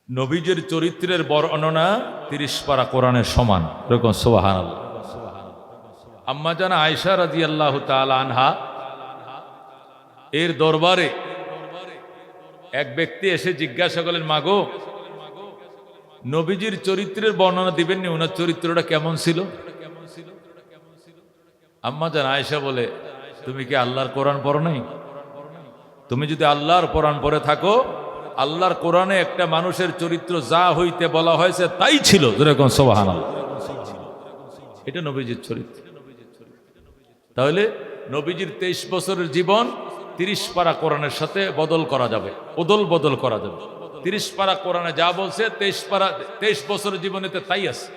নবীজির চরিত্রের বর্ণনা 30 পারা কোরআনের সমান। এরকম সুবহানাল্লাহ। আম্মা জানা আয়েশা রাদিয়াল্লাহু তাআলা আনহা এর দরবারে এক ব্যক্তি এসে জিজ্ঞাসা করলেন, মাগো, নবীজির চরিত্রের বর্ণনা দিবেননি, ওনার চরিত্রটা কেমন ছিল? আম্মা জানা আয়েশা বলে, তুমি কি আল্লাহর কোরআন পড়ো নাই? তুমি যদি আল্লাহর কোরআন পড়ে থাকো, আল্লাহর কোরআনে একটা মানুষের চরিত্র যা হইতে বলা হয়েছে তাই ছিল। যেরকম সুবহানাল্লাহ, এটা নবীজির চরিত্র। তাহলে নবীজির 23 বছরের জীবন 30 পারা কোরআনের সাথে বদল করা যাবে, বদল করা যাবে। 30 পারা কোরআনে যা বলছে 23 বছরের জীবনেতে তাই আছে।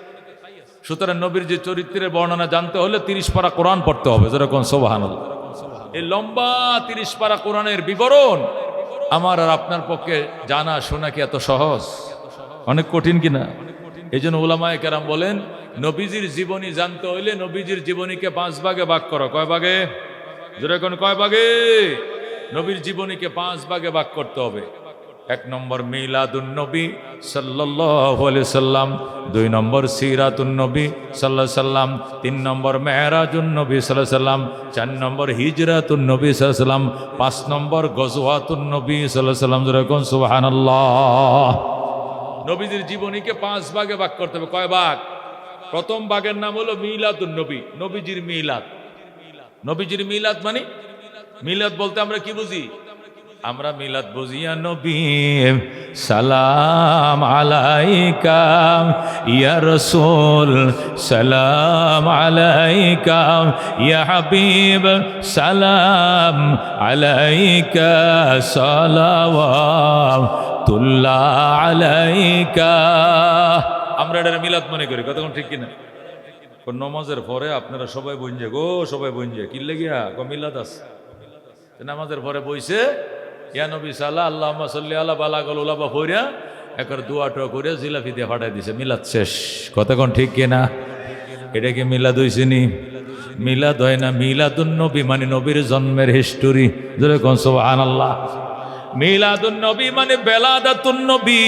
সুতরাং নবীর যে চরিত্রের বর্ণনা জানতে হলে 30 পারা কোরআন পড়তে হবে। যেরকম সুবহানাল্লাহ। এই লম্বা 30 পারা কোরআনের বিবরণ আমার আর আপনার পক্ষে জানা শোনা কি এত সহজ? অনেক কঠিন কিনা? এই জন্য উলামায়ে কেরাম বলেন, নবীজির জীবনী জানতে হইলে নবীজির জীবনীকে 5 ভাগে ভাগ করো। কয় ভাগে? যেরকম কয় ভাগে? নবীর জীবনীকে 5 ভাগে ভাগ করতে হবে। 1 নম্বর মিলাদুন নবী সাল্লাল্লাহু আলাইহি সাল্লাম, 2 নম্বর সিরাতুন নবী সাল্লাল্লাহু আলাইহি সাল্লাম, 3 নম্বর মেরাজুন নবী সাল্লাল্লাহু আলাইহি সাল্লাম, 4 নম্বর হিজরাতুন নবী সাল্লাল্লাহু আলাইহি সাল্লাম, 5 নম্বর গজওয়াতুন নবী সাল্লাল্লাহু আলাইহি সাল্লাম। যেরকম সুবহানাল্লাহ। নবীজির জীবনীকে 5 ভাগে ভাগ করতে হবে। কয় ভাগ? প্রথম ভাগের নাম হলো মিলাদুন নবী, নবীজির মিলাদ। নবীজির মিলাদ মানে, মিলাদ বলতে আমরা কি বুঝি? আমরা মিলাদ বুঝিয়া নবী সালাম আলাইকা ইয়া রাসূল, সালাম আলাইকা ইয়া হাবিব, সালাম আলাইকা সালাওয়াতুল্লাহ আলাইকা। আমরা এটা মিলাদ মনে করি। কতক্ষণ ঠিক কিনা? নমাজের পরে আপনারা সবাই বইনজে গো, সবাই বইনজে কি লেগিয়া মিলাদ আছে। নামাজের পরে বইছে ইয়া নবী সাল্লাল্লাহু আল্লাহুম্মা সাল্লি আলা বালাগাল উলাবা হইরা একবার দোয়া টোয়া করে জিলাপি দিয়ে ফাটাই দিছে, মিলাদ শেষ। কতক্ষণ ঠিক কিনা? এটা কি মিলাদ হইছে নি? মিলাদ হয় না। মিলাদুন নবী মানে নবীর জন্মের হিস্টোরি। যেরকম সুবহানাল্লাহ। মিলাদুন নবী মানে বেলাদাতুন নবী,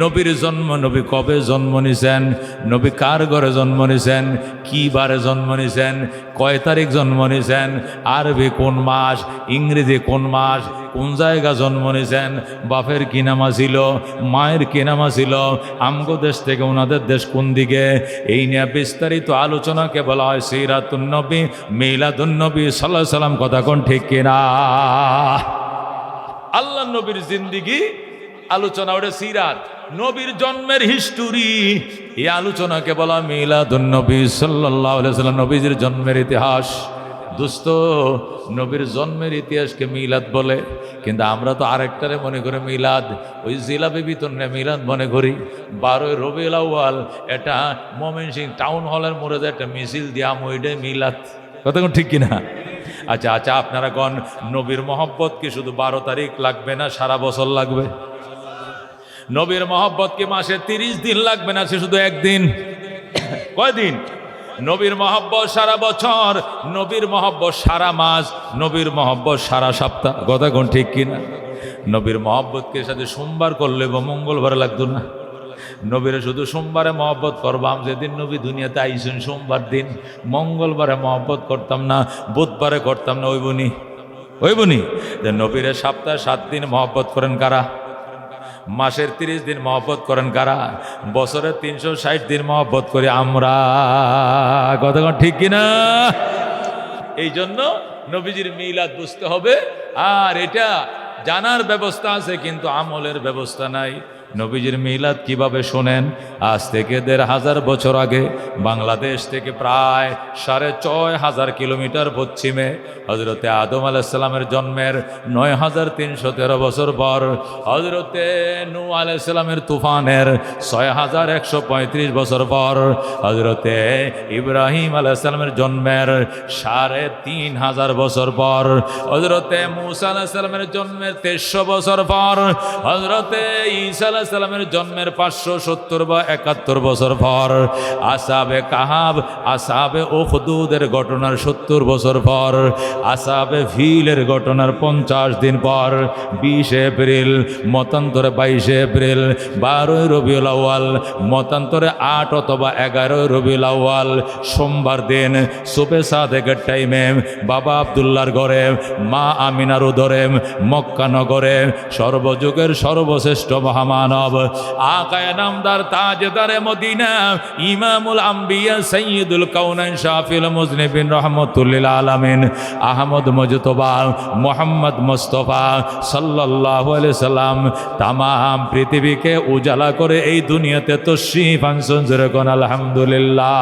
নবীর জন্ম। নবী কবে জন্ম নিছেন, নবী কার ঘরে জন্ম নিছেন, কি বারে জন্ম নিছেন, কয় তারিখ জন্ম নিছেন, আরবি কোন মাস, ইংরেজি কোন মাস, কোন জায়গা জন্ম নিছেন, বাপের কি নামা ছিল, মায়ের কি নামা ছিল, আমগো দেশ থেকে ওনাদের দেশ কোন দিকে, এই নিয়ে বিস্তারিত আলোচনাকে বলা হয় সিরাতুন নবী, মিলাদুন নবী সাল্লাল্লাহু আলাইহি সাল্লাম। কথা কোন ঠিক কিনা? আল্লাহ নবীর জিন্দিগি আলোচনা, ওটা সিরাত। নবীর জন্মের হিস্টোরি, এই আলোচনাকে বলা মিলাদুন নবী সাল্লাল্লাহু আলাইহি সাল্লাম, নবীজির জন্মের ইতিহাস। দোস্ত, নবীর জন্মের ইতিহাসকে মিলাদ বলে, কিন্তু আমরা তো আরেকটারে মনে করে মিলাদ, ওই জিলাপি বিতরণে মিলাদ মনে করি। 12 রবিউল আউয়াল এটা ময়মনসিংহ টাউন হলের মোড়ে একটা মিছিল দিয়া ওইটাই মিলাদ। কতক্ষণ ঠিক কিনা? আচ্ছা আচ্ছা, আপনারা গণ নবীর মহব্বত কি শুধু 12 তারিখ লাগবে না, সারা বছর লাগবে? নবীর মহব্বত কি মাসে 30 দিন লাগবে না, সে শুধু একদিন? কয়দিন? নবীর মহব্বত সারা বছর, নবীর মহব্বত সারা মাস, নবীর মহব্বত সারা সপ্তাহ। কথা কোন ঠিক কিনা? নবীর মহব্বতকে সাথে সোমবার করলে বা মঙ্গলবার লাগতো না। নবীরে শুধু সোমবারে মহব্বত করবাম, যেদিন নবী দুনিয়াতে আইসেন সোমবার দিন। মঙ্গলবারে মহব্বত করতাম না, বুধবারে করতাম না। ওইবনি যে নবীরে সপ্তাহে 7 দিন মহব্বত করেন কারা? মাসের 30 দিন মহব্বত করেন কারা? বছরের 360 দিন মহব্বত করি আমরা। কতক্ষণ ঠিক কিনা? এই জন্য নবীজির মিলাদ বুঝতে হবে। আর এটা জানার ব্যবস্থা আছে, কিন্তু আমলের ব্যবস্থা নাই। নবীজির মিলাদ কিভাবে শোনেন? আজ থেকে 1500 বছর আগে বাংলাদেশ থেকে প্রায় 6500 কিলোমিটার পশ্চিমে হযরতে আদম আলাইহিস সালামের জন্মের 9313 বছর পর, হযরতে নূহ আলাইহিস সালামের তুফানের 6135 বছর পর, হযরতে ইব্রাহিম আলাইহিস সালামের জন্মের 3500 বছর পর, হযরতে মূসা আলাইহিস সালামের জন্মের 1300 বছর পর, হযরতে ঈসা সাল্লামের জন্মের 570 বা 71 বছর পর, আসহাবে কাহাব আসহাবে উখদুদের ঘটনার 70 বছর পর, আসহাবে ফিলের ঘটনার 50 দিন পর, 20 এপ্রিল মতান্তরে 22 এপ্রিল, 12 রবিউল আউয়াল মতান্তরে 8 অথবা 11 রবিউল আউয়াল সোমবার দিন সুবে সাদেকের টাইমে বাবা আব্দুল্লাহর ঘরে মা আমিনার উদরে মক্কা নগরে সর্বযুগের সর্বশ্রেষ্ঠ মহামানব আকায়ে নামদার তাজদারে মদিনা ইমামুল আম্বিয়া সাইয়্যিদুল কাউনাইন শাফিউল মুজনিবিন রাহমাতুল লিল আলামিন আহমদ মুজতবা মুহাম্মদ মুস্তাফা সাল্লাল্লাহু আলাইহি সাল্লাম তামাম পৃথিবীকে উজালা করে এই দুনিয়াতে তশরীফ আনছেন। যেরকম আলহামদুলিল্লাহ।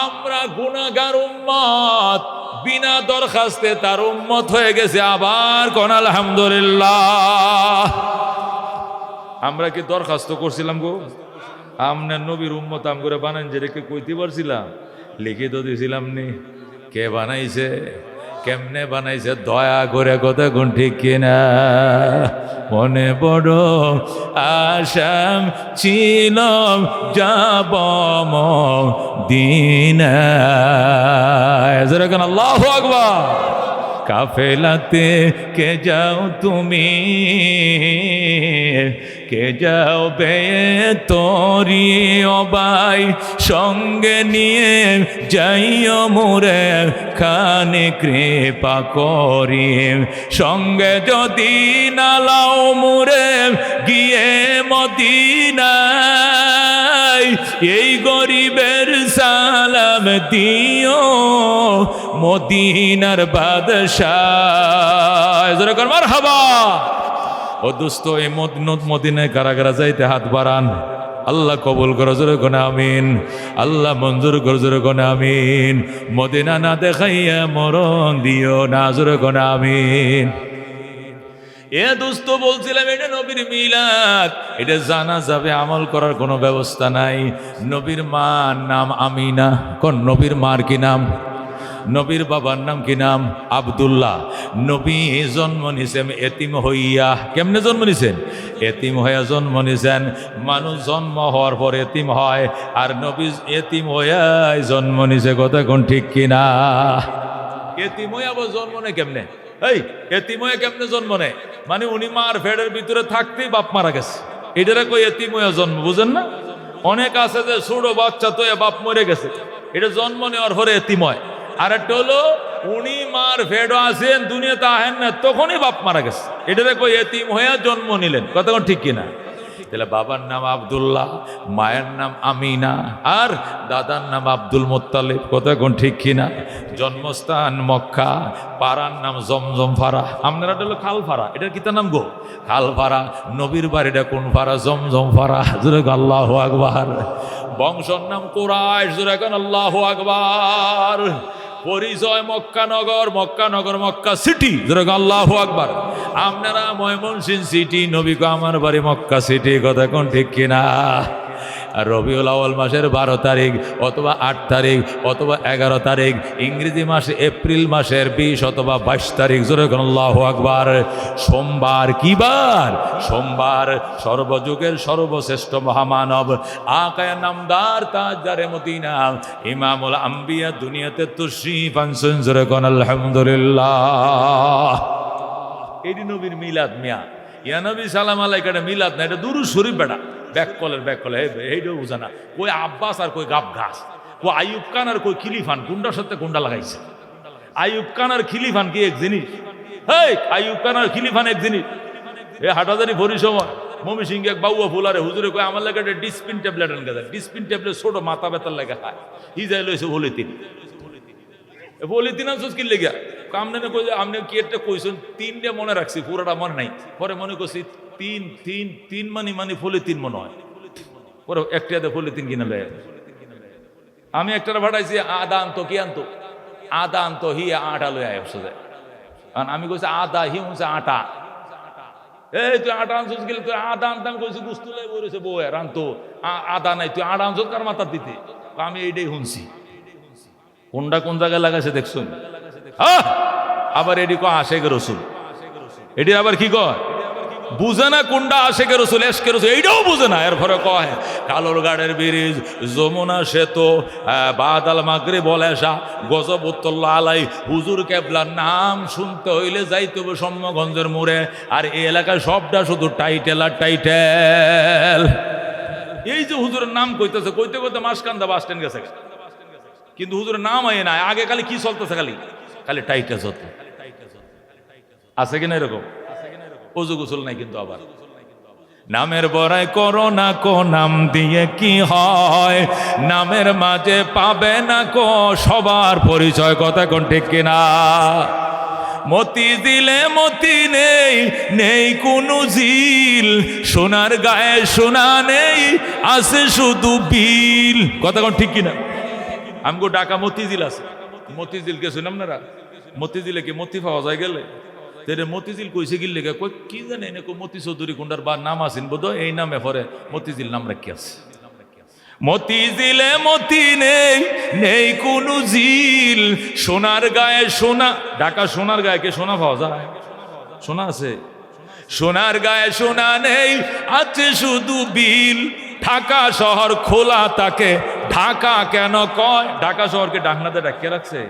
আমরা গুনাহগার উম্মত, বিনা দরখাস্তে তার উম্মত হয়ে গেছে, আবার কোন আলহামদুলিল্লাহ। আমরা কি দরখাস্ত করছিলাম গো? আমনে নবীর উম্মত আম করে বানান যে রেখে কইতে পারছিলাম? লিখিত দিছিলাম নি? কে বানাইছে, কেমনে বানাইছে? দয়া করে কথা কোন ঠিক কিনা? মনে বড় আশাম ছিল যাব মদিনায়। যেরকম আল্লাহু আকবার। কাফেলাতে কে যাও তুমি, কে যাও বে তোরি অবাই, সঙ্গে নিয়ে যাইও মুরে খানে কৃপা করি, সঙ্গে যদি নালাও মুরে গিয়ে মদিনায়, এই গরিবের সালাম দিও মদিনার বাদশাহ। যেরকম মারহাবা। ও দোস্ত, এই মদিনায় কারাগারা যাইতে হাত বাড়ান। আল্লাহ কবুল করো, জোরে কোন আমিন। আল্লাহ মঞ্জুর করো, জোরে কোন আমিন। মদিনা না দেখাইয়া মরণ দিও না, জোরে কোন আমিন। এ দোস্ত বলছিলাম, এটা নবীর মিলাদ, এটা জানা যাবে, আমল করার কোনো ব্যবস্থা নাই। নবীর মার নাম আমিনা। কোন নবীর মার কি নাম? নবীর বাবার নাম কি নাম? আব্দুল্লাহ। নবী জন্ম নিছেন এতিম হইয়া। কেমনে জন্ম নিছেন? এতিম হইয়া জন্ম নিছেন। মানুষ জন্ম হওয়ার পর এতিম হয়, আর নবী এতিম হইয়াই জন্ম নিছে। কথা কোন ঠিক কিনা? এতিম হইয়া জন্ম নেয় কেমনে? এই এতিম হয়ে কেমনে জন্ম নেয়? মানে উনি মার ফেডের ভিতরে থাকতেই বাপ মারা গেছে, এটারে কই এতিম হইয়া জন্ম। বুঝেন না? অনেক আছে যে ছোট বাচ্চা তো বাপ মরে গেছে, এটা জন্ম নেওয়ার পরে এতিম হয়। আর একটা হলো উনি মার ফেডো আছেন, দুনিয়াতে আহেন না, তখনই বাপ মারা গেছে, এটারে কই এতিম হইয়া জন্ম নিলেন। কথা কোন ঠিক কিনা? তাহলে বাবার নাম আব্দুল্লাহ, মায়ের নাম আমিনা, আর দাদার নাম আব্দুল মুত্তালিব। কথা কোন ঠিক কিনা? জন্মস্থান মক্কা, পাড়ার নাম জমজম ফারা। আপনারা হলো খাল ফারা, এটার কি তার নাম গো? খাল ফারা। নবীর বাড়িটা কোন ফারা? জমজম ফারা। জোরে আল্লাহু আকবার। বংশর নাম কুরাইশ। জোরে আল্লাহু আকবার। পরিচয় মক্কানগর, মক্কানগর মক্কা সিটি। জোরে আল্লাহু আকবার। আপনারা ময়মনসিংহ সিটি, নবী কো আমার বাড়ি মক্কা সিটি। কথা কোন ঠিক কিনা? আর রবিউল আউয়াল মাসের 12 তারিখ অথবা 8 তারিখ অথবা 11 তারিখ, ইংরেজি মাসে এপ্রিল মাসের 20 অথবা 22 তারিখ। জোরে আল্লাহু আকবার। সোমবার। কি বার? সোমবার। সর্বযুগের সর্বশ্রেষ্ঠ মহামানব আকায়ে নামদার তাজদারে মদিনা ইমামুল আম্বিয়া দুনিয়াতে তশরীফ আনছেন। জোরে আলহামদুলিল্লাহ। এটি নবীর মিলাদ। মিয়া ইয়া নবী সালাম আলাইকা, এটা মিলাদ না, এটা দুরূদ শরীফ। বেটা ব্যাককলের এইটাও বুঝা না। কই আব্বাস আর কই গাব ঘাস, কই আইয়ুব খান আর কই খিলিফান, কোনটার সাথে কোনটা লাগাইছে? আইয়ুব খান আর খিলিফান কি এক জিনিস? হেই, আইয়ুব খান আর খিলিফান এক জিনিস? এ হাটাজারি ভরি সময় মমি সিং এক বাউয়া ফুলারে হুজুরে কই আমার লাগে একটা ডিসপিন ট্যাবলেট আনকে দেয়। ডিসপিন ট্যাবলেট ছোট মাথা ব্যথার লাগে খায়। ই যাই লইছে পলিথিন। পলিথিন আনছিস কি লেগে? কামনে কই আপনি কি একটা কইছেন? 3টে মনে রাখছি, পুরোটা মনে নাই। পরে মনে করছি তিন মানে পলিথিন মনে হয়। পরে একটা পলিথিন কিনে লেগে আমি একটা ভাড়াইছি। আদা আনতো, কি আনতো? আদা আনতো, হি আটা লই আসছে। কারণ আমি কইছি আদা, হি হচ্ছে আটা। এই তুই আটা আনছিস গেলে তুই আদা আনতাম কইছি, গুস্তু লাই বলেছে বউ আনতো আদা নাই, তুই আটা আনছিস কার মাথার দিতে? আমি এইটাই শুনছি। কোনটা কোন জায়গায় লাগাইছে দেখছুন? আবার এটি কয় আশেক রসুল, এটি আবার কি কয়? বুঝে না কোনটা আশেকের রসুল এশকের রসুল, এইটাও বুঝে না। এরপরে কয় কালোর গাড়ের ব্রিজ, যমুনা সেতু, বাদাল মাগরে বলেসা, গজবুত্তল্লাহ আলাই, হুজুর কেবলার নাম শুনতে হইলে যাইতে হবে সম্যগঞ্জের মোড়ে। আর এই এলাকায় সবটা শুধু টাইটেল আর টাইটেল। এই যে হুজুরের নাম কইতেছে, কইতে কইতে মাসকান্দা বাস স্ট্যান্ড গেছে, কিন্তু হুজুরের নাম হয় না। আগে খালি কি চলতেছে, খালি খালি টাইটেল চলতে আছে কিনা এরকম। ওযু গোসল নাই কিন্তু আবার নামের বড়াই করো না কো, নাম দিয়ে কি হয়, নামের মাঝে পাবে না কো সবার পরিচয়। কথা কোন ঠিক কিনা? মতি দিলে মতি নেই, নেই কোনো ঝিল, সোনার গায়ে সোনা নেই, আছে শুধু বিল। কথা কোন ঠিক কিনা? আমগো ঢাকা মতিঝিল আছে, মতিঝিল গেছেন আপনারা? মতিঝিলে কি মতি পাওয়া যায় গেলে? তেরে মতিঝিল কইছে গিল লেগে কই কি জানে না, মতি চৌধুরী কোনটার বা নাম আছেন বোধ, এই নামে পরে মতিঝিল নাম রাখি আছে। মতিঝিলে মতি নেই, নেই কোনো ঝিল, সোনার গায়ে সোনা। ঢাকা সোনার গায়ে কে সোনা পাওয়া যায়? সোনা আছে? সোনার গায়ে সোনা নেই, আছে শুধু বিল। ঢাকা শহর খোলা তাকে ঢাকা কেন কয়? ঢাকা শহরকে ডাকনাতে ডাকিয়ে রাখছে,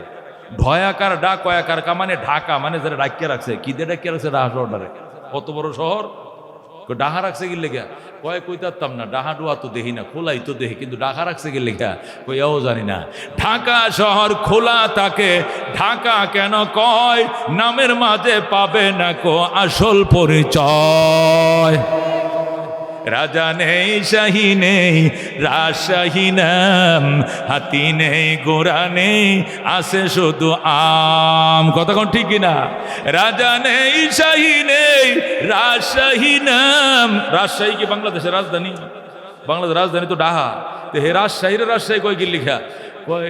ঢয়াকার ডাক কয়াকার কা মানে ঢাকা, মানে যারা ডাকিয়ে রাখছে। কি দিয়ে ডাকিয়ে রাখছে? ঢাকা শহরটারে। কত বড় শহর, ডাহা রাখছে কি লেখা? কয় কইতাম না, ডাহা ডুয়া তো দেখি না, খোলাই তো দেখি, কিন্তু ঢাকা রাখছে কি লেখা কইয়াও জানি না। ঢাকা শহর খোলা তাকে ঢাকা কেন কয়? নামের মাঝে পাবে না কো আসল পরিচয়। রাজা নেই শাহী নেই রাজশাহী নাম, হাতি নেই ঘোড়া নেই, আছে শুধু আম। কথা কোন ঠিক কিনা? রাজা নেই শাহী নেই রাজশাহী নাম। রাজশাহী কি বাংলাদেশের রাজধানী? বাংলাদেশের রাজধানী তো ঢাকা। তো হে রাজশাহীর রাজশাহী কয় কি লিখা?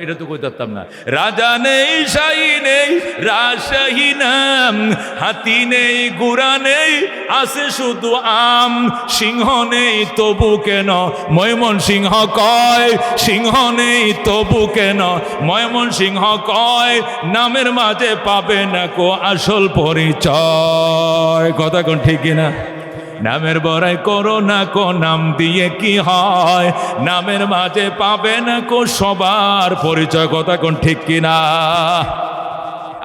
এটা তো কইতাম না। রাজা নেই শাহী নেই রাজশাহী নাম, হাতি নেই ঘোড়া নেই, আছে শুধু আম। সিংহ নেই তবু কেন ময়মনসিংহ কয়, সিংহ নেই তবু কেন ময়মনসিংহ কয়, নামের মাঝে পাবে না কো আসল পরিচয়। কথা কোন ঠিক কিনা? নামের বড়াই করো না কো, নাম দিয়ে কি হয়, নামের মাঝে পাবে না কো সবার পরিচয়। কথা কোন ঠিক কিনা?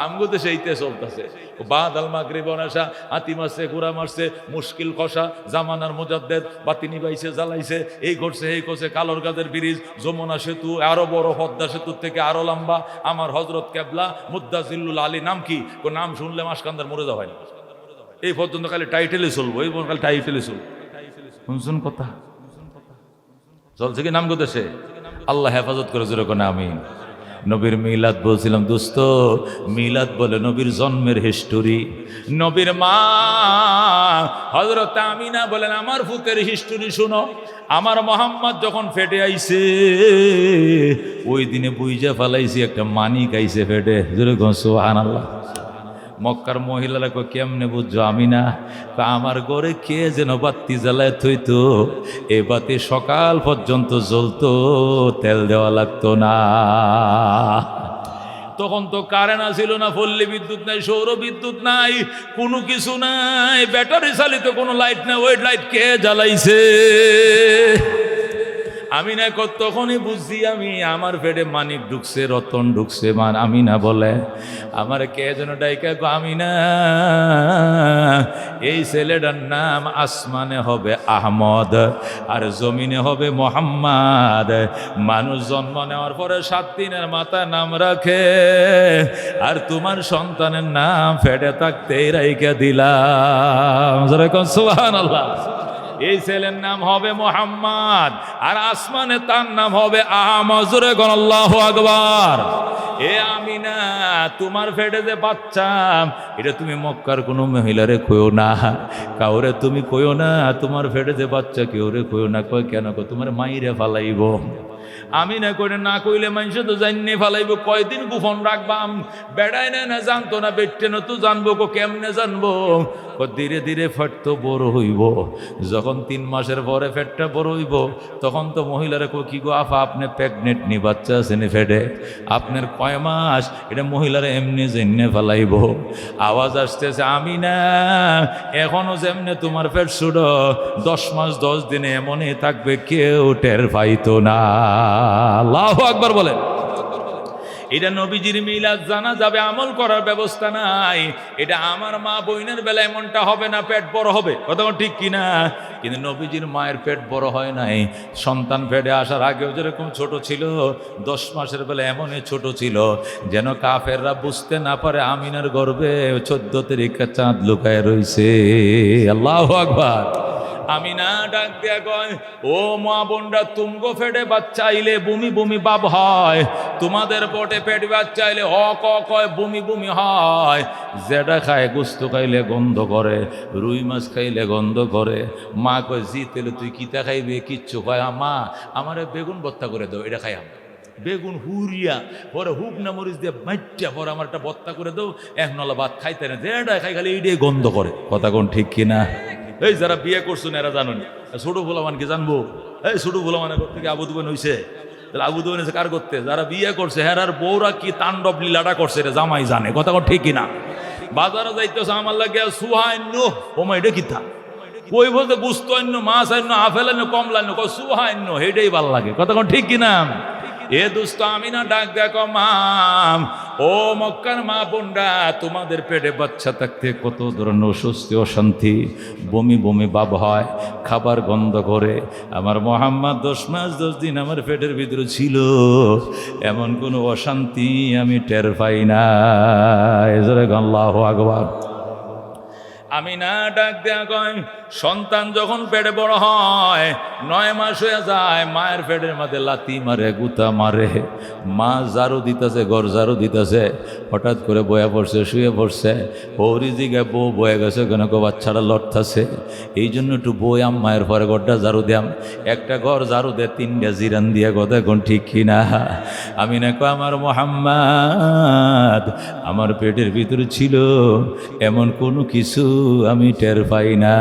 আমগো তো সেইতে চলতেছে। বাদাল মাগরিব বনাসা, হাতি মারছে, ঘোড়া মারছে, মুশকিল কষা, জামানার মুজাদ্দেদ, বাতি নিবাইছে, জ্বালাইছে, এই করছে এই করছে। কালোর গাদের ব্রিজ, যমুনা সেতু আরো বড়, পদ্মা সেতুর থেকে আরো লম্বা। আমার হজরত কেবলা মুদ্দাজিল্লুল আলী নাম কি? নাম শুনলে মাসকান্দার মরে যাওয়া হয় না। এই পর্যন্ত খালি টাইটেলে চলবো, এই খালি টাইটেলে চলবো। শুনছেন কথা চলছে কি? নাম গোদেশে আল্লাহ হেফাজত করে যেরকম আমি। নবীর মিলাদ বলছিলাম দোস্ত, মিলাদ বলে নবীর জন্মের হিস্টোরি। নবীর মা হযরত আমিনা বলেন আমার ফুতের হিস্টোরি শুনো। আমার মোহাম্মদ যখন ফেটে আইছে, ওই দিনে বুইজা ফালাইছি একটা মানিক আইছে ফেটে। যেরকম সুবহানাল্লাহ। মক্কার মহিলারা কো কেমনে বুঝছো? আমি না, আমার ঘরে কে যেন বাতি জ্বালায় থইতো, এ বাতি সকাল পর্যন্ত জ্বলতো, তেল দেওয়া লাগতো না। তখন তো কারেন্ট ছিল না, পল্লী বিদ্যুৎ নাই, সৌর বিদ্যুৎ নাই, কোনো কিছু নাই, ব্যাটারি চালিত কোনো লাইট নাই। ওই লাইট কে জ্বালাইছে? আমি না তখনই বুঝছি আমি আমার পেটে মানিক ঢুকছে, রতন ঢুকছে। আমি না বলে আমার কে যেন ডাইকা গো, আমি না, এই ছেলেটার নাম আসমানে হবে আহমদ আর জমিনে হবে মোহাম্মদ। মানুষ জন্ম নেওয়ার পরে 7 দিনের মাথায় নাম রাখে, আর তোমার সন্তানের নাম ফেটে থাকতেই রাইকা দিলাম। সুবহানাল্লাহ। এই ছেলের নাম হবে মোহাম্মদ, আর আসমানে তার নাম হবে আহমদ। আল্লাহু আকবার। এ আমিনা, তোমার পেটে যে বাচ্চা, এটা তুমি মক্কার কোনো মহিলারে কইও না, কাউরে তুমি কইও না। তোমার পেটে যে বাচ্চা কেউরে কইও না। কয় কেন? তোমার মাইরে ফালাইব। আমি না করে না কইলে মানুষ তো জানিয়ে ফেলাইব, কয়দিন গোপন রাখবাম, বেড়ায় না জানতো না, বেটে না তো জানবো, কেমনে জানবো? ধীরে ধীরে ফেট তো বড় হইব, যখন 3 মাসের পরে ফেটটা বড় হইব তখন তো মহিলারা কি গো আফা আপনি প্রেগনেন্ট নি, বাচ্চা আছে নি ফেটে, আপনার কয় মাস? এটা মহিলারা এমনি জেনে ফেলাইব। আওয়াজ আসতেছে আমি না, এখনো যেমনি তোমার পেট ছোট, 10 মাস 10 দিনে এমনই থাকবে, কেউ টের পাইতো না। আল্লাহু আকবার বলেন। এটা নবীজির মিলাদ জানা যাবে, আমল করার ব্যবস্থা নাই। এটা আমার মা বোনের বেলা এমনটা হবে না, পেট বড় হবে, কথা ঠিক কিনা? কিন্তু নবীজির মায়ের পেট বড় হয় নাই, সন্তান পেটে আসার আগেও যেরকম ছোট ছিল, 10 মাসের বেলা এমনই ছোট ছিল যেন কাফেররা বুঝতে না পারে আমিনার গর্ভে 14 তারিখে চাঁদ লুকায় রইছে। আল্লাহু আকবার। আমিনা ডাক দিয়া কয়, ও মা বোনরা, তুমগো পেটে বাচ্চা আইলে বমি বমি ভাব হয়, তোমাদের পেটে পেট বাচ্চা আইলে কয় বমি বমি হয়। যেটা খায় গোস্ত খাইলে গন্ধ করে, রুই মাছ খাইলে গন্ধ করে। মা কয়, জি তেলে তুই কিতা খাইবে? কিচ্ছু কয়, মা আমারে বেগুন ভর্তা করে দাও, এটা খাই আমি। বেগুন হুরিয়া পরে হুক না মরিচ দিয়ে মাইটা পরে আমার একটা ভর্তা করে দাও, এক নলা ভাত খাইতে না, যেটা খাই খালি এইটাই গন্ধ করে। কথা কোন ঠিক কিনা? এই যারা বিয়ে করছেন এরা জানেন, ছোট ভোলামানকে জানবো? এই ছোট ভোলামানের থেকে আবু দুবেন হয়েছে, তাহলে আবু দুবেন হয়েছে কার করতে? যারা বিয়ে করছে হেরার বউরা কি তাণ্ডব লীলাটা করছে এটা জামাই জানে। কথা কোন ঠিক কিনা? বাজারে যাইতেছে আমার লাগে সুহাইন্য, ওমা এটা কিতা কই বলতে গুস্ত আন্য, মাছ আন্য, আপেল আন্য, কমলা আন্য, সুহাইন্য, হেটাই ভাল লাগে। কথা কোন ঠিক কিনা? এ দুস্থ আমিনা ডাক দেখো, মাম ও মক্কার মা বোনরা, তোমাদের পেটে বাচ্চা থাকতে কত ধরনের অস্বস্তি অশান্তি, বমি বমি ভাব হয়, খাবার গন্ধ করে। আমার মোহাম্মদ 10 মাস 10 দিন আমার পেটের ভিতরে ছিল, এমন কোনো অশান্তি আমি টের পাই না। আল্লাহু আকবার। আমিনা ডাক দেয়া কয়, সন্তান যখন পেটে বড় হয়, 9 মাস হয়ে যায়, মায়ের পেটের মধ্যে লাথি মারে, গুতা মারে। মা ঝাড়ু দিতেছে, ঘর ঝাড়ু দিতেছে, হঠাৎ করে বয়া পড়ছে, শুয়ে পড়ছে। ওরি জিগায় বউ বয়ে গেছে কেন? বাচ্চাটা লড়তাছে, এই জন্য একটু বই মায়ের পরে ঘরটা ঝাড়ু দিয়াম। একটা ঘর ঝাড়ু দেয় 3টা জিরান দিয়ে, কথা এখন ঠিক কিনা? আমিনা কয়, আমার মোহাম্মদ আমার পেটের ভিতরে ছিল, এমন কোনো কিছু আমি টের পাই না।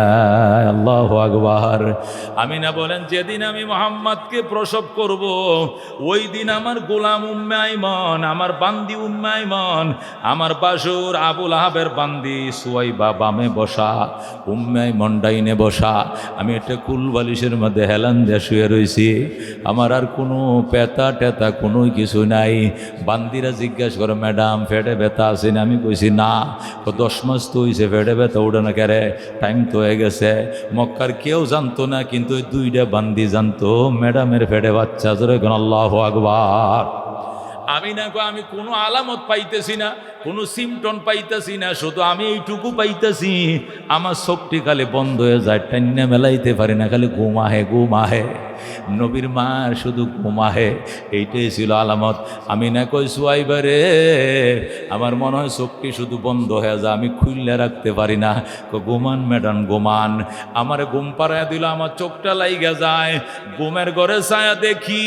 আল্লাহু আকবার। আমিনা বলেন, যেদিন আমি মোহাম্মদকে প্রসব করব, ওই দিন আমার গোলাম উম্মে আইমন, আমার বান্দি উম্মে আইমন, আমার বাসুর আবুল আহাবের বান্দি সুয়াইবা বামে বসা, উম্মে আইমন ডাইনে বসা। আমি একটা কুলবালিশের মধ্যে হেলান দিয়ে শুয়ে রয়েছি, আমার আর কোনো পেতা টেতা কোনো কিছু নাই। বান্দিরা জিজ্ঞাসা করে, ম্যাডাম পেটে ব্যথা আছে না? আমি কইছি না। 10 মাস তো হয়েছে, পেটে ব্যথা উঠে না কেরে, টাইম তো হয়ে গেছে। মক্কার কেউ জানতো না, কিন্তু ওই 2টা বান্দি জানতো ম্যাডামের পেটে বাচ্চা। আল্লাহু আকবার। আমি না গো, আমি কোনো আলামত পাইতেছি না, কোনো সিমটন পাইতেছি না, শুধু আমি এইটুকু পাইতেছি, আমার চোখটি খালি বন্ধ হয়ে যায়, টান্না মেলাইতে পারি না, খালি ঘুমাহে ঘুমাহে। নবীর মার শুধু ঘুমাহে, এইটাই ছিল আলামত। আমি না কই, সুয়াইবা রে, আমার মনে হয় চোখটি শুধু বন্ধ হয়ে যায়, আমি খুললে রাখতে পারি না। ঘুমান ম্যাডাম ঘুমান। আমার ঘুম পাড়ায় দিল, আমার চোখটা লাইগা যায়, ঘুমের ঘরে ছায়া দেখি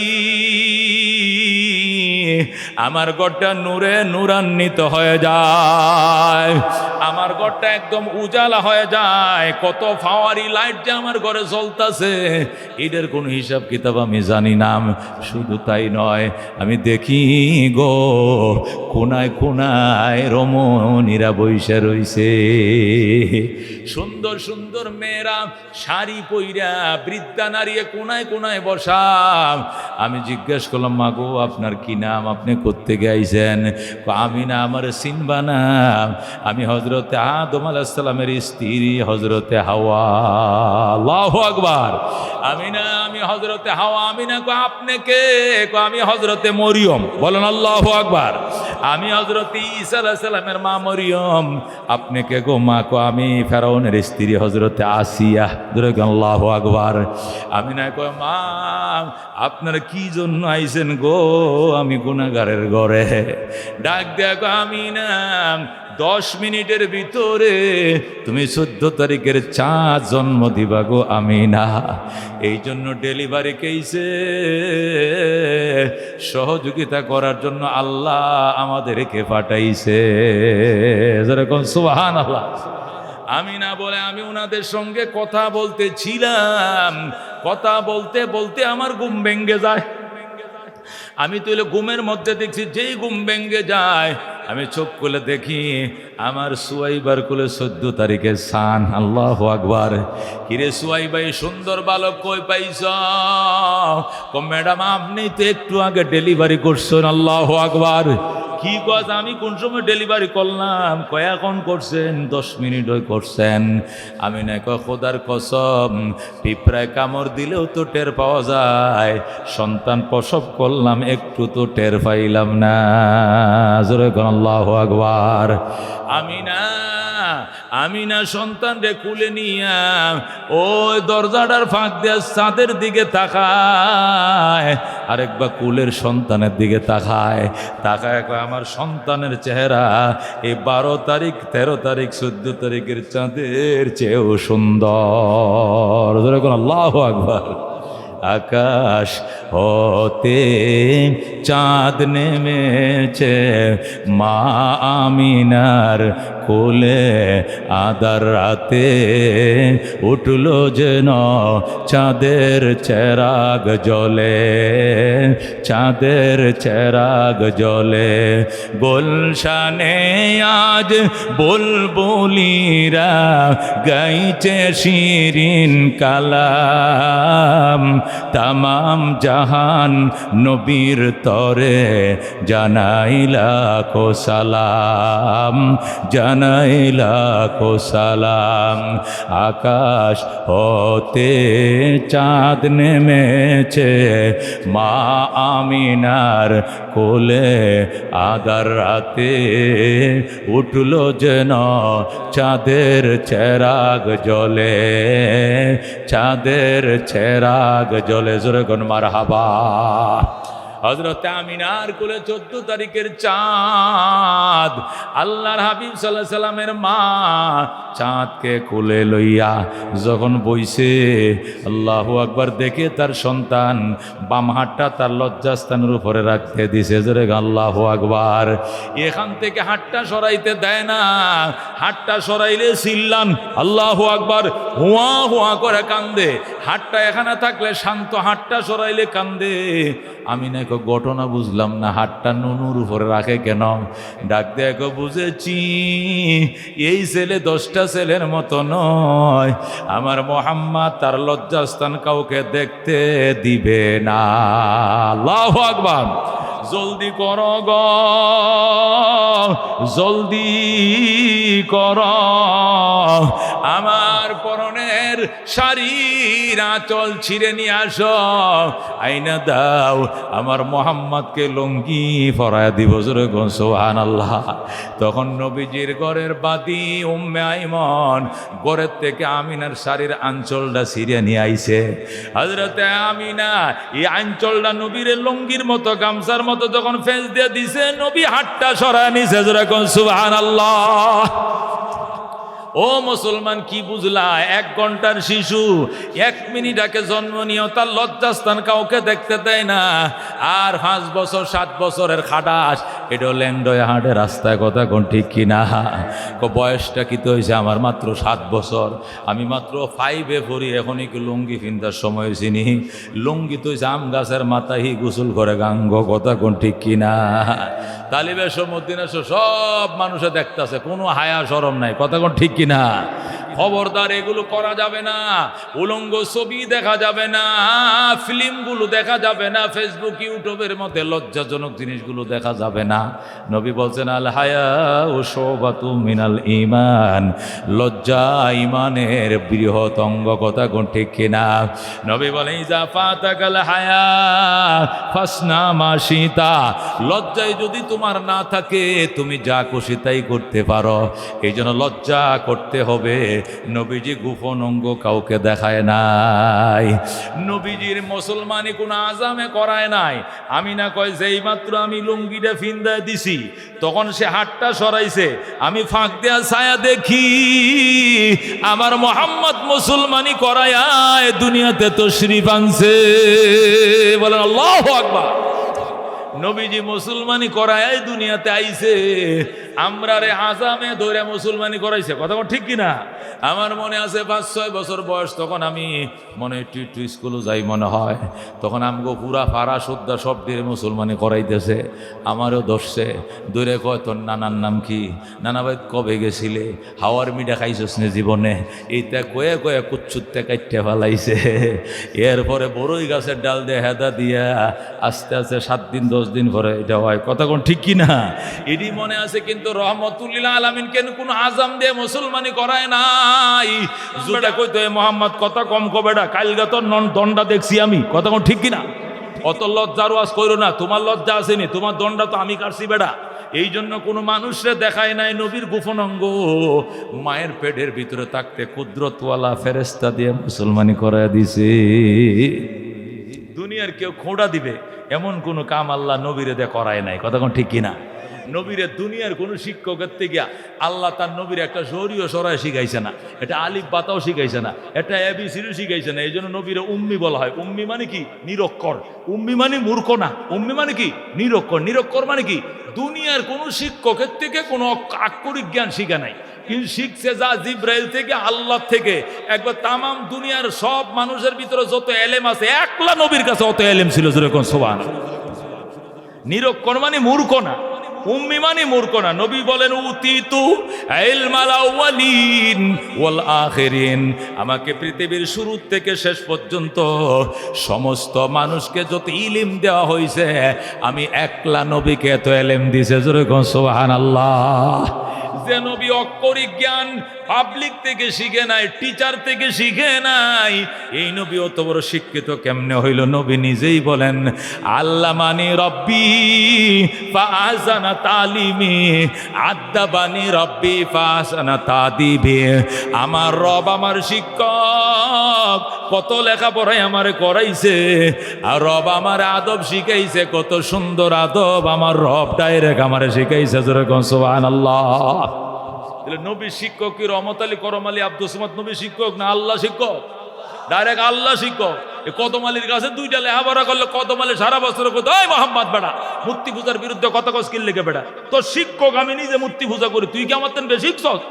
আমার ঘরটা নূরে নূরান্বিত হয়ে যায়, আমার ঘরটা একদম উজালা হয়ে যায়। কত ফাওয়ারি লাইট যে আমার ঘরে জ্বলতাছে, এদের কোনো হিসাব কিতাব আমি জানি না। শুধু তাই নয়, আমি দেখি গো কোনায় কোনায় রমণীরা বইসা রইছে, সুন্দর সুন্দর মেয়েরা শাড়ি পইরা, বৃদ্ধা নারী কোনায় কোনায় বসা। আমি জিজ্ঞেস করলাম, মা গো আপনার কি নাম? আপনি কোত্থেকে আইছেন? আমি না, আমার চিনবা না, আমি হজরতে আদম আলাইহিস সালামের স্ত্রী হজরতে হাওয়া। আল্লাহু আকবার। আমি না, আমি হজরতে হাওয়া। আমি না, আপনি কে? আমি হজরতে মরিয়ম। বলেন আল্লাহু আকবার। আমি হজরতে ঈসা আলাইহিস সালামের মা মরিয়ম। আপনি কে গো? মা কো, আমি ফেরাউনের স্ত্রী হজরতে আসিয়া। আল্লাহু আকবার। আমি না কয়, মা আপনারা কি জন্য আইছেন গো? আমি গুনাহগারের ঘরে। ডাক দেখো, আমি না 10 মিনিটের ভিতরে তুমি 14 তারিখের চাঁদ জন্ম দিবা গো আমিনা। এই জন্য ডেলিভারি কেসে সহযোগিতা করার জন্য আল্লাহ আমাদেরকে পাঠাইছে। যেরকম সুবহানাল্লাহ। আমিনা বলে আমি ওনাদের সঙ্গে কথা বলতেছিলাম, কথা বলতে বলতে আমার ঘুম ভেঙে যায়। আমি তো ঘুমের মধ্যে দেখছি যেই ঘুম ভেঙে যায় আমি চোখ খুলে দেখি আমার সুয়াইবার কোলে 14 তারিখে সান। আল্লাহু আকবার। কিরে সুয়াইবা এই সুন্দর বালক কই পাইছ? ম্যাডাম আপনি তো একটু আগে ডেলিভারি করছেন। আল্লাহু আকবার। কি কথা? আমি কোন সময় ডেলিভারি করলাম? এখন করছেন? 10 মিনিট হয়ে করছেন। আমি না খোদার কসম, পিঁপড়ায় কামড় দিলেও তো টের পাওয়া যায়, সন্তান প্রসব করলাম একটু তো টের পাইলাম না। জোরে কোন আল্লাহু আকবার। আমিনা সন্তান রে কুলে নিয়া ওই দরজাটার ফাঁক দিয়ে চাঁদের দিকে তাকায়, আরেকবার কুলের সন্তানের দিকে তাকায়। কয় আমার সন্তানের চেহারা এই 12 তারিখ 13 তারিখ 14 তারিখের চাঁদের চেয়েও সুন্দর। আল্লাহু আকবার। আকাশ হতে চাঁদ নেমেছে মা আমিনার কোলে, আদার রাতে উঠলো যেন চাঁদের চেরাগ জ্বলে, চাঁদের চেরাগ জ্বলে। গুলশানে আজ বুলবুলিরা গাইছে শিরিন কালাম, তামাম জাহান নবীর তরে জানাইলা কো সালাম, জানাইলা কো সালাম। আকাশ হতে চাঁদ নেমেছে মা আমিনার কোলে, আদার রাতে উঠলো যেন চাঁদের চেরাগ জ্বলে, চাঁদের চেরাগ জ্বলে। জোরে কোন মারহাবা। হযরত আমিনার কোলে 14 তারিখের চাঁদ। আল্লাহর হাবিব সাল্লাল্লাহু আলাইহি সাল্লামের মা চাঁদকে কোলে লইয়া যখন বইছে, আল্লাহু আকবার, দেখে তার সন্তান বাম হাতটা তার লজ্জাস্থানের উপরে রাখতে দিছে। জোরে আল্লাহু আকবার। এখান থেকে হাতটা সরাইতে দেয় না, হাতটা সরাইলে চিল্লান আল্লাহু আকবার, হুয়া হুয়া করে কান্দে। হাতটা এখানে থাকলে শান্ত, হাতটা সরাইলে কান্দে। আমি না ঘটনা বুঝলাম না, হাতটা নুনুর উপরে রাখে কেন? ডাক দেখো বুঝেছি, এই ছেলে 10টা ছেলের মতো নয়, আমার মোহাম্মদ তার লজ্জাস্থান কাউকে দেখতে দিবে না। আল্লাহু আকবার। জলদি করো গো, জলদি করো, আমার পরনের শাড়ির আঁচল ছিঁড়ে নিয়ে আসো, আইনা দাও, আমার মোহাম্মদকে লুঙ্গি পরায়া দিব। জোরে গো সুবহানাল্লাহ। তখন নবীজির ঘরের বাদি উম্মে আইমন ঘরের থেকে আমিনার শাড়ির আঁচলটা ছিঁড়ে নিয়ে আইছে। হযরতে আমিনা এই আঁচলটা নবীর লুঙ্গির মতো, গামছার মতো যখন ফেঁস দিয়ে দিছে, নবী হাতটা সরায় নিছে। জোরে গো সুবহানাল্লাহ। ও মুসলমান, কি বুঝলা? 1 ঘন্টার শিশু 1 মিনিট আগে জন্ম নিয়েও তার লজ্জাস্থান কাউকে দেখতে দেয় না। আর 5 বছর 7 বছরের খাটাস, এটা ল্যান্ডয়ে হাঁটে রাস্তায়, কথা কোন ঠিক কিনা? বয়সটা কি তো হয়েছে আমার? মাত্র 7 বছর। আমি মাত্র 5-এ পড়ি, এখনই কি লুঙ্গি ফিন্দার সময় চিনি? লুঙ্গি তো আম গাছের মাথায় গোসল করে গাঙ্গ, কথা কোন ঠিক কিনা? তালিবে সমুদ্দিন সব মানুষে দেখতেছে, কোনো হায়া শরম নাই, কথা কোন ঠিক কিনা? খবরদার, এগুলো করা যাবে না। উলঙ্গ ছবি দেখা যাবে না, ফিল্মগুলো দেখা যাবে না, ফেসবুক ইউটিউবের মধ্যে লজ্জাজনক জিনিসগুলো দেখা যাবে না। নবী বলছেন আল হায়া ও শুবাতুম মিনাল ঈমান, লজ্জা ঈমানের বৃহৎ অঙ্গ, কথা কোন ঠিক কিনা? নবী বলেন ইজা ফাতাকাল হায়া ফাসনা মা শিতা, লজ্জায় যদি তোমার না থাকে তুমি যা খুশি তাই করতে পারো। এই জন্য লজ্জা করতে হবে, নবীজি গোপন অঙ্গ কাউকে দেখায় নাই, নবীজির মুসলমানি কোনো আজামে করায় নাই। আমি না কয় যেই মাত্র আমি লুঙ্গিটা ফিন্দায় দিছি তখন সে হাতটা সরাইছে, আমি ফাঁক দেয়া ছায়া দেখি আমার মোহাম্মদ মুসলমানি করায় দুনিয়াতে তশরিফ আনছে। বলেন আল্লাহু আকবার। নবীজি মুসলমানি করায় দুনিয়াতে আইছে, আমরা রে আজামে ধরে মুসলমানি করাইছে। কথা ঠিক কিনা? আমার মনে আছে 5-6 বছর বয়স, তখন আমি মনে একটু স্কুলে যাই মনে হয়, তখন আমগো পুরা ফাড়া শুদ্ধা সব দিয়ে মুসলমানি করাইতেছে। আমারও ধরছে, দূরে কয় তোর নানার নাম কি? নানা ভাই কবে গেছিলে? হাওয়ার মিঠা খাইছস না জীবনে? এইটা কয়ে কয়ে কুচ্ছুতে কাটতে ফেলাইছে। এরপরে বড়ই গাছের ডাল দিয়ে হেদা দিয়া আস্তে আস্তে 7 দিন 10 দিন পরে এটা হয়। কথা কোন ঠিক কিনা? এটি মনে আছে। কিন্তু রহমতুল্লিল আলামিন কেন কোনো আজাম দিয়ে মুসলমানি করায় নাই। যেটা কইতো মোহাম্মদ কথা কম কবেডা, কালকে তোর দণ্ডা দেখছি আমি। কথা কোন ঠিক কিনা? অত লজ্জার ওয়াজ কইরো না, তোমার লজ্জা আসেনি, তোমার দণ্ডা তো আমি কাটছি বেডা। এই জন্য কোনো মানুষরে দেখায় নাই নবীর গোপন অঙ্গ। মায়ের পেটের ভিতরে থাকতে কুদরতওয়ালা ফেরেশতা দিয়ে মুসলমানি করায় দিছে। দুনিয়ার কেউ খোঁড়া দিবে এমন কোনো কাম আল্লাহ নবীরে দিয়ে করায় নাই। কথা কোন ঠিক কিনা? নবীরে দুনিয়ার কোনো শিক্ষকের থেকে আল্লাহ তার নবীর একটা শরীয় সরায় শিখাইছে না, এটা আলিফ বাতাও শিখাইছে না, এটা এবিসিডিও শিখাইছে না। এই জন্য নবীরে উম্মি বলা হয়। উম্মি মানে কি? নিরক্ষর। উম্মি মানে মূর্খ না, উম্মি মানে কি? নিরক্ষর। নিরক্ষর মানে কি? দুনিয়ার কোনো শিক্ষকের থেকে কোনো আক্ষরিক জ্ঞান শিখে নাই, কিন্তু শিখছে যা জিব্রাইল থেকে, আল্লাহ থেকে। একবার তামাম দুনিয়ার সব মানুষের ভিতরে যত এলেম আছে, একলা নবীর কাছে অত এলেম ছিল। যেরকম সুবহানাল্লাহ। নিরক্ষর মানে মূর্খ না, উম্মি মানে মূর্খ না। নবী বলেন উতিতু ইলমাল আউয়ালিন ওয়াল আখিরিন, আমাকে পৃথিবীর শুরু থেকে শেষ পর্যন্ত সমস্ত মানুষকে যত ইলম দেওয়া হয়েছে, আমি একলা নবীকে এত ইলম দিয়েছে। জোরে কোন সুবহানাল্লাহ। যে নবী অক্ষরিক জ্ঞান পাবলিক থেকে শিখে নাই, টিচার থেকে শিখে নাই, এই নবী অত বড় শিক্ষিত কেমনে হইল? নবী নিজেই বলেন আল্লামানি রব্বি ফাআসানা তালিমি আদাবানি রব্বি ফাআসানা তাদিবি। আমার রব, আমার শিক্ষক কত লেখাপড়াই আমারে করাইছে, আর রব আমার আদব শিখাইছে, কত সুন্দর আদব আমার রব ডাইরেক্ট আমারে শিখাইছে। জোরে কোন সুবহানাল্লাহ। নবী শিক্ষক কি রহমত আলী, করম আলী, আব্দুল সামাদ নবী শিক্ষক না আল্লাহ শিক্ষক? ডাইরেক্ট আল্লাহ শিক্ষক। কদম আলীর কাছে 2টা লেখাপড়া করলে কদম আলী সারা বছর কইতো, ওই মোহাম্মদ বেটা মূর্তি পূজার বিরুদ্ধে কথা কস কিল লেগে বেটা, তোর শিক্ষক আমি নিজে মূর্তি পূজা করি, তুই কি আমার তেন বেশি শিখছস?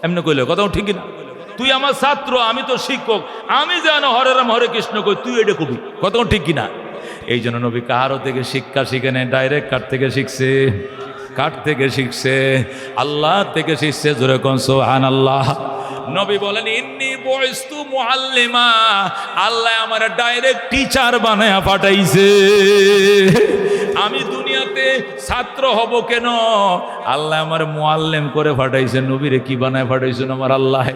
এমনি কইলে কথা ঠিক না? তুই আমার ছাত্র, আমি তো শিক্ষক, আমি যেন হরে রাম হরে কৃষ্ণ কই, তুই এটা কবি। কথা ঠিক কিনা? এই জন্য নবী কারো থেকে শিক্ষা শিখে নেই, ডাইরেক্ট কার থেকে শিখছে? কার থেকে শিখছে? আল্লাহ থেকে শিখছে। জোরে কোন সুবহানাল্লাহ। নবী বলেন ইন্নী বুইস্তু মুআল্লিমা, আল্লাহ আমার ডাইরেক্ট টিচার বানায়া পাঠাইছে। আমি দুনিয়াতে ছাত্র হব কেন? আল্লাহ আমার মুআল্লিম করে পাঠাইছে। নবীরে কি বানায় পাঠাইছেন আমার আল্লাহ?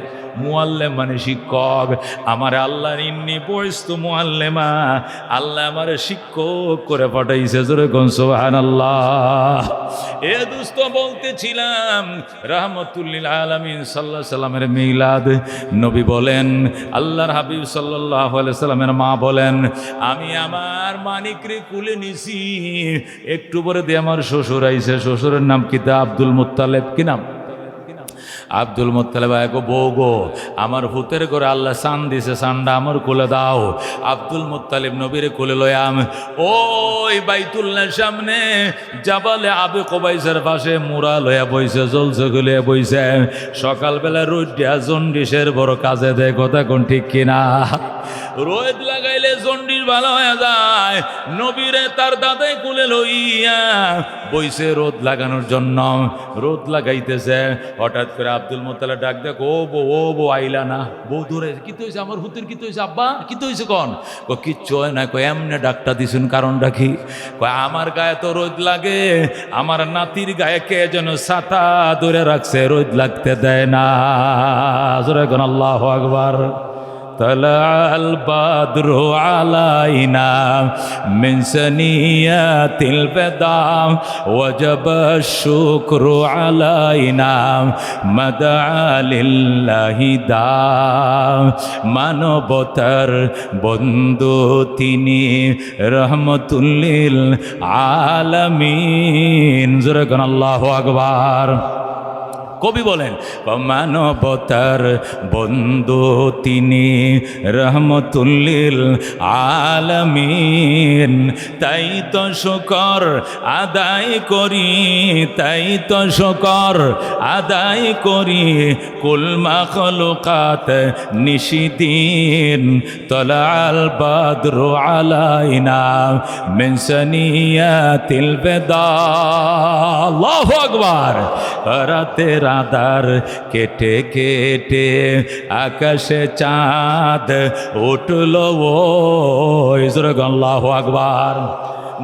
মুআল্লিম মানে শিক্ষক। আমার আল্লাহ ইন্নী বুইস্তু মুআল্লিমা, আল্লাহ আমার শিক্ষক করে পাঠাইছে। জোরে কোন সুবহানাল্লাহ। এ দোস্ত বলতেছিলাম রাহমাতুল্লিল আলামিন সাল্লাল্লাহু আলাইহি সাল্লামের মিলাদ। নবী বলেন, আল্লাহর হাবিব সাল্লাল্লাহু আলাইহি সাল্লামের মা বলেন, আমি আমার মানিকরে কুলে নিছি, একটু পরে দিয়ে আমার শ্বশুর আইছে। শ্বশুরের নাম কি? Abdul Muttalib. কি নাম? Abdul Muttalib. গো বউ গো, আমার হুতের করে আল্লাহ সান দিছে, সানটা আমার কোলে দাও। আব্দুল মুত্তালিব নবীরে কোলে লয়াম ওই বাইতুল্লাহর সামনে জাবালে আবে কোবাইসের পাশে মুরা লয়া বইছে, জলছে গুলে বইছে। সকালবেলা রোদ দিয়া জন্ডিসের বড় কাজে দেয়। কথা কোন ঠিক কিনা? রোদ লাগাইলে জন্ডিস ভালো হয়ে যায়। নবীরে তার দাদাই কোলে লইয়া বইছে রোদ লাগানোর জন্য। রোদ লাগাইতেছে, হঠাৎ করে আব্দুল মুত্তালিব ডাক দেখ, ও বউ আইলা না? বউ ধরে, কি তো হয়েছে আমার হুতের? কি তো হয়েছে আব্বা? কি তো হয়েছে কন? কিচ্ছু হয় না। এমনে ডাকটা দিছুন, কারণটা কি? আমার গায়ে তো রোদ লাগে, আমার নাতির গায়ে কে যেন ছাতা ধরে রাখছে, রোদ লাগতে দেয় না। জোরে কোন আল্লাহু আকবার। طلع البدر علينا من ثنيات الوداع وجب الشكر علينا مدعا لله داع মানবতার বন্ধু তিনি রহমতুল লিল আলামিন। জোরে কোন আল্লাহু আকবার। কবি বলেন মানবতার বন্ধু তিনি রহমতুল লিল আলামিন। তাই তো শুকর আদায় করি, তাই তো শুকর আদায় করি কুল মাখলুকাত নিশিদিন। তলাল বদরু আলাইনা মিন সানিয়াতিল বেদা। আল্লাহু আকবার। রাতে রাদার কেটে কেটে আকাশে চাঁদ উঠলো ওই। আল্লাহু আকবার।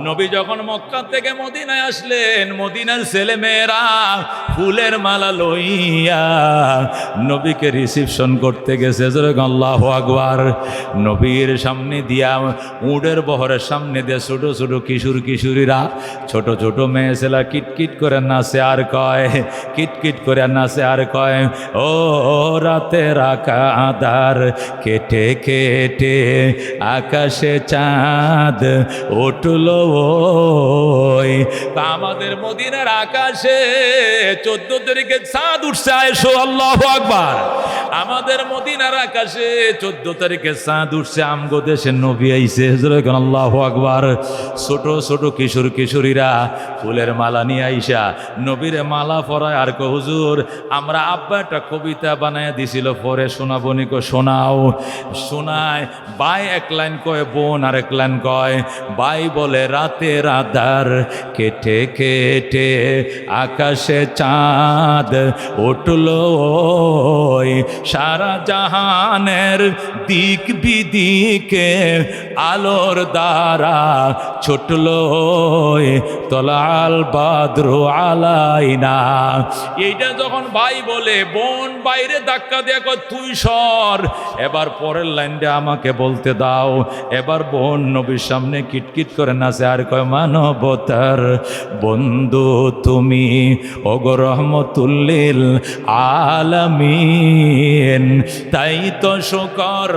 নবী যখন মক্কা থেকে মদিনায় আসলেন, মদিনার ছেলে মেয়েরা ফুলের মালা লইয়া নবীকে রিসিপশন করতে গেছে। আল্লাহু আকবার। নবীর সামনে দিয়া উটের বহরের সামনে দিয়ে ছোট ছোট কিশোর কিশোরীরা, ছোট ছোট মেয়ে ছেলা কিটকিট করে নাচে আর কয়, কিটকিট করে নাচে আর কয় ও রাতের আকাদার কেটে কেটে আকাশে চাঁদ উঠলো ওই। আমাদের মদিনার আকাশে 14 তারিখে চাঁদ উঠছে। আয়েশো আল্লাহু আকবার। আমাদের মদিনার আকাশে 14 তারিখে চাঁদ উঠছে। আমগো দেশের নবী আইছে। আল্লাহু আকবার। ছোট ছোট কিশোর কিশোরীরা ফুলের মালা নিয়ে আইসা নবীরে মালা পরায় আর কো হুজুর আমরা আব্বা একটা কবিতা বানায় দিছিল, পরে শোনাবো নি। কো শোনাও। শোনায় ভাই এক লাইন কয়, বোন আর এক লাইন কয়। ভাই বলে রাতের আধার কেটে কেটে আকাশে চাঁদ উঠলো ওই। সারা জাহানের দিক বিদিকে আলোর দ্বারা ছুটলো ওই। তলাল বদরু আলাইনা। এইটা যখন ভাই বলে, বোন বাইরে ধাক্কা দিয়ে কয় তুই সর। এবার পরের লাইনটা আমাকে বলতে দাও। এবার বোন নবীর সামনে কিটকিট করে নাচে আর কয় মানবতার বন্ধু তুমি ওগো রহমতুল লিল আলামিন। তাই তো শুকর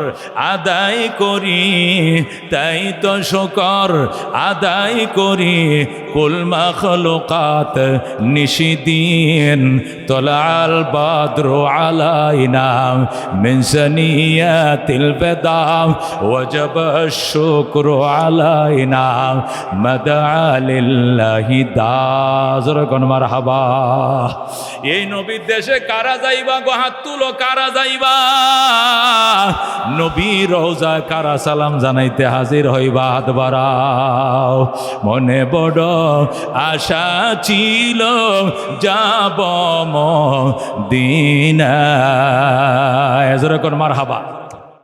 আদায় করি, তাই তো শুকর আদায় করি কুল মাখলুকাত নিশিদিন। তলাল বদরু আলাইনা মিন সানিয়াতিল বেদা ওয়াজাব শুকরু আলাইনা মাদআ লিল্লাহি দাযরকুন মারহাবা। এই নবীর দেশে কারা যাইবা গো হাত তুলো, কারা যাইবা? নবীর রওজা কারা সালাম জানাইতে হাজির হইবা হাত বাড়াও। মনে বড় আশা ছিল যাব মদিনায়। জোরে কোন মারহাবা।